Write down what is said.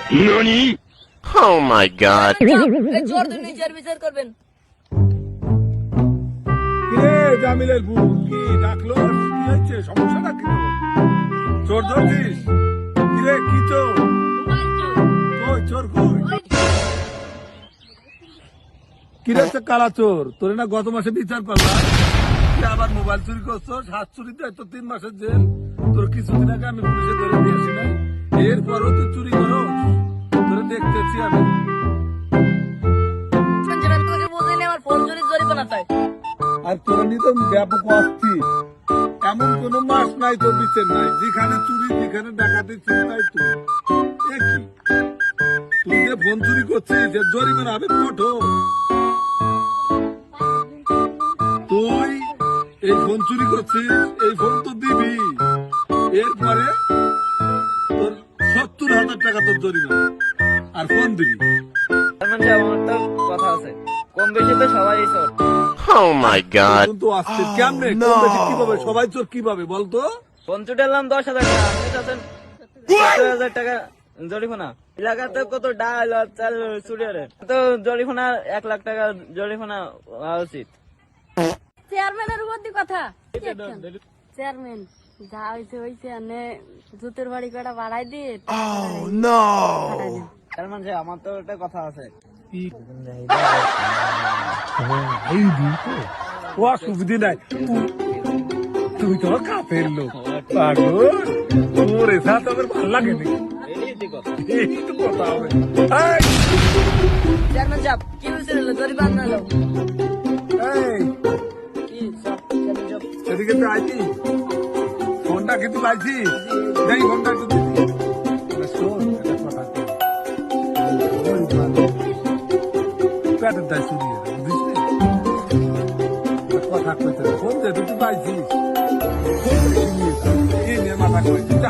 NANI? Oh my god. চোরদের নিজের বিচার করবেন। কিরে জামিলের বউ কি ডাকলো? কি হয়েছে? সমস্যাটা কি তোর? চোর ধরছিস? কিরে কি চোর? কই চোর কই? কিরে হচ্ছে কালা চোর? তোর না গত মাসে বিচার করলাম, তুই আবার মোবাইল চুরি করছস, হাত চুরিতে তো 3 মাসের জেল। তোর কিছুদিন আগে আমি পুলিশে ধরে দিয়েছি না, এরপরও তুই চুরি করস? তোরে দেখতেছি আমি। তোকে বুঝিনি আমার ফোন চুরি জরিমানা চাই। আর তোর নিয়ে তো ব্যাপক অস্থির। এমন কোন মাস নাই তোর বিচার নাই, যেখানে চুরি যেখানে ডাকাতি চুরি নাই তুই। এ কি? তুই যে ফোন চুরি করছিস যে জরিমানা হবে কঠোর। তুই এই ফোন চুরি করছিস, এই ফোন তো দিবি, এরপরে তোর 70,000 টাকা তোর জরিমানা আর ফোন দিবি। আমার তো কথা আছে, কম বেশি তো সবাই চোর। Oh my god. কিন্তু আজকে কেমনে কম বেশি কিভাবে সবাই চোর কিভাবে বলতো? ফোন চুটালাম 10,000 টাকা, আপনি চাচ্ছেন 70,000 টাকা জরিমানা। এলাকাতে কত ডাল আর চাল চুরি হলে তো জরিমানা 1 লাখ টাকা জরিমানা হওয়া উচিত। চেয়ারম্যানের উপর দিয়ে কথা। চেয়ারম্যান যা হয়েছে হয়েছে, এনে জুতের বাড়ি কটা বাড়াই দিয়ে তার মানে আমার তো একটা কথা আছে। অসুবিধে নাই, তুই তো কাপের লোক পাগল, তোর এসা তো আমার ভালো লাগে নি। এই তো কথা হবে। এই, চেয়ারম্যান সাহেব কি হয়েছে জরিমানা দাও। এই, কি সব চেয়ারম্যান সাহেব? এদিকে তো আইছি, ফোনটা কিন্তু পাইছিস? দেখ ফোনটা একটু দিচ্ছি। শোন একটা কথা, পেটের দায় চুরি বুঝিস না? কথা কইতে ফোন যে তুই পাইছিস, এই নিয়ে মাথা কইছিস।